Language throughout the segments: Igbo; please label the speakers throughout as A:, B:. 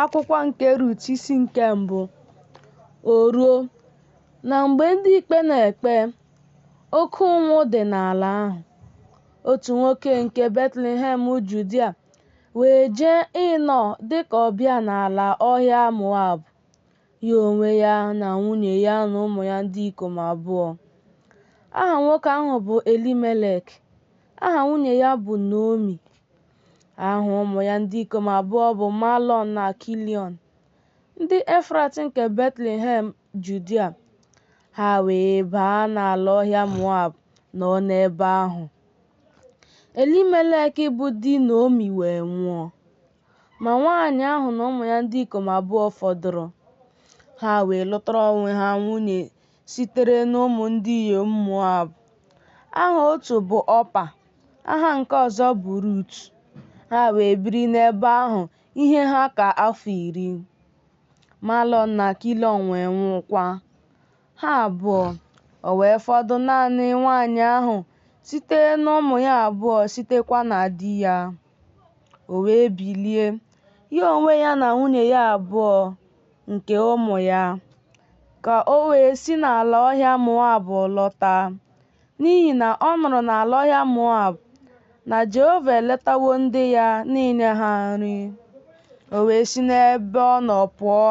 A: Akwụkwọ nke Rut isi nke mbụ. O ruo, na mgbe ndị ikpe na-ekpe, oke ụnwụ dị n'ala ahụ. Otu nwoke nke Betlehem Judia wee jee ịnọ dịka ọbịa n'ala ọhịa Moab, ya onwe ya na nwunye ya na ụmụ ya ndị ikom abụọ. Aha nwoke ahụ bụ Elimelek, aha nwunye ya bụ Naomi. Aha ụmụ ya ndị ikom abụọ bụ Malon na Kilion, ndị Efrat nke Betlehem Judia. Ha wee baa n'ala ọhịa Moab nọ n'ebe ahụ. Elimelek bụ di Naomi wee nwụọ, ma nwaanyị ahụ na ụmụ ya ndị ikom abụọ fọdụrụ. Ha wee lụtara onwe ha nwunye sitere n'ụmụ ndị inyom Moab. Aha otu bụ Ọpa, aha nke ọzọ bụ Rut. Ha wee biri n'ebe ahụ ihe ha ka afọ 10. Malon na Kilion wee nwụkwa. Ha abụọ, o wee fọdụ naanị nwaanyị ahụ site n'ụmụ ya abụọ sitekwa na di ya. O wee bilie, ya onwe ya na nwunye ya abụọ nke ụmụ ya, ka o wee si n'ala ọhịa Moab lọta, n'ihi na ọ nụrụ n'ala ọhịa Moab na Jehova eletawo ndị ya n'inye ha nri. O wee si n'ebe ọ nọ pụọ,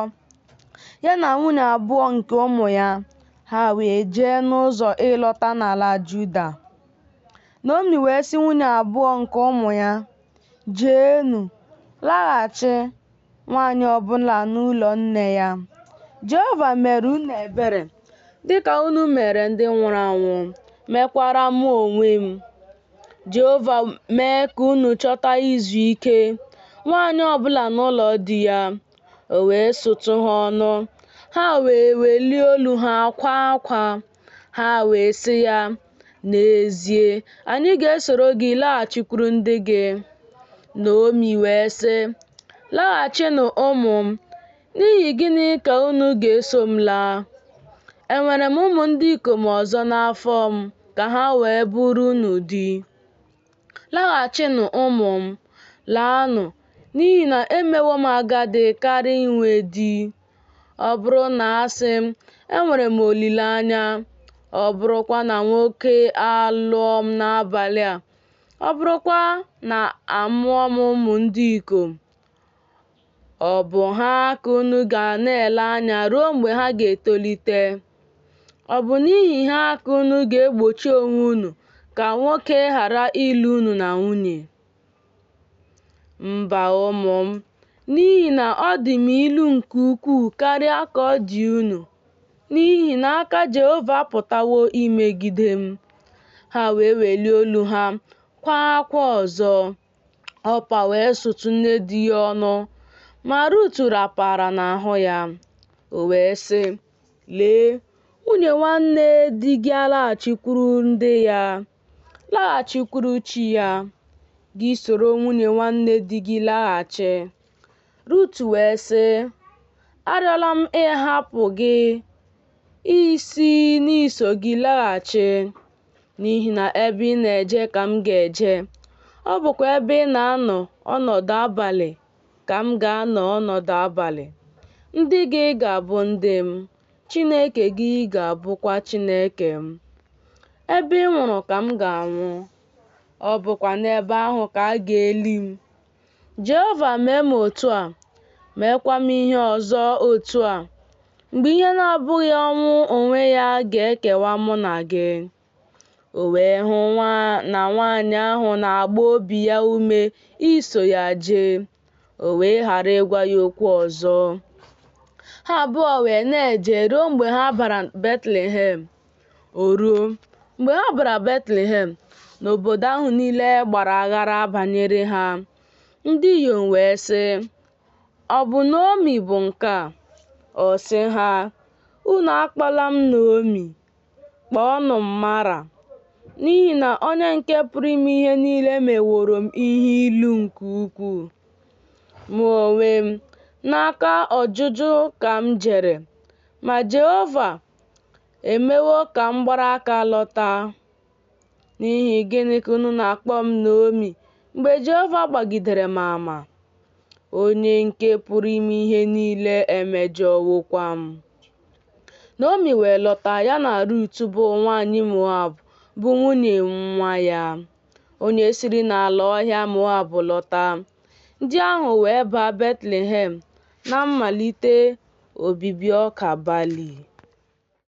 A: ya na nwunye abụọ nke ụmụ ya. Ha wee jee n'ụzọ ịlọta n'ala Juda. Naomi wee sị nwunye abụọ nke ụmụ ya, "Jeenụ, laghachi nwaanyị ọbụla n'ụlọ nne ya. Jehova mere unu ebere dịka unu mere ndị nwụrụ anwụ, mekwara mụ onwe m. Jehova mee ka unu chọta izu ike, nwaanyị ọbụla n'ụlọ di ya." O wee sụtụ ha ọnụ. Ha wee welie olu ha kwaa akwa. Ha wee sị ya, "N'ezie, anyị ga-esoro gị laghachikwuru ndị gị." Naomi wee sị, "Laghachinụ ụmụ m, n'ihi gịnị ka unu ga-eso m laa? Enwere m ụmụ ndị ikom ọzọ n'afọ m ka ha wee bụrụ unu di? Laghachinụ ụmụ m, laanụ, n'ihi na emewo m agadi karịa inwe di. Ọ bụrụ na asị m, enwere m olileanya, ọ bụrụkwa na nwoke alụọ m n'abalị a, ọ bụrụkwa na amụọ m ụmụ ndị ikom, ọ bụ ha ka unu ga na-ele anya ruo mgbe ha ga-etolite? Ọ bụ n'ihi ha ka unu ga-egbochi onwe unu ka nwoke ghara ịlụ unu na nwunye? Mba, ụmụ m, n'ihi na ọ dị m ilu nke ukwuu karịa ka ọ dị unu, n'ihi na aka Jehova apụtawo imegide m." Ha wee welie olu ha kwaa akwa ọzọ. Ọpa wee sụtụ nne di ya ọnụ, ma Rut rapara n'ahụ ya. O wee sị, "Lee, nwunye nwanne di gị alaghachikwuru ndị ya, laghachikwuru chi ya. Gị soro nwunye nwanne di gị laghachi." Rut wee sị, "Arịọla m ịhapụ gị isi n'iso gị laghachi, n'ihi na ebe ị na-eje ka m ga-eje, ọ bụkwa ebe ị na-anọ ọnọdụ abalị ka m ga-anọ ọnọdụ abalị. Ndị gị ga-abụ ndị m, Chineke gị ga-abụkwa Chineke m. Ebe ị nwụrụ ka m ga-anwụ, ọ bụkwa n'ebe ahụ ka a ga-eli m. Jehova mee m otu a, meekwa m ihe ọzọ otu a, mgbe ihe na-abụghị ọnwụ onwe ya ga-ekewa mụ na gị." O wee hụ na nwaanyị ahụ na-agba obi ya ume iso ya jee. O wee ghara ịgwa ya okwu ọzọ. Ha abụọ wee na-eje ruo mgbe ha bara Betlehem. O ruo, mgbe ha bara Betlehem, n'obodo ahụ niile gbara aghara banyere ha. Ndị inyom wee sị, "Ọ bụ Naomi bụ nke a?" Ọ sị ha, "Unu akpọla m Naomi, kpọọnụ m Mara, n'ihi na onye nke pụrụ ime ihe niile meworo m ihe ilu nke ukwuu. Mụ onwe m, n'aka ọjụjụ ka m jere, ma Jehova emewo ka m gbara aka lọta. N'ihi gịnị ka unu na-akpọ m Naomi mgbe Jehova gbagidere m ama?" onye nke pụrụ ime ihe niile emejọwokwa m. Naomi wee lọta ya na Rut bụ nwanyị Moab bụ nwunye nwa ya, onye siri n'ala ọhịa Moab lọta. Ndị ahụ wee baa Betlehem na mmalite obibi ọka balị.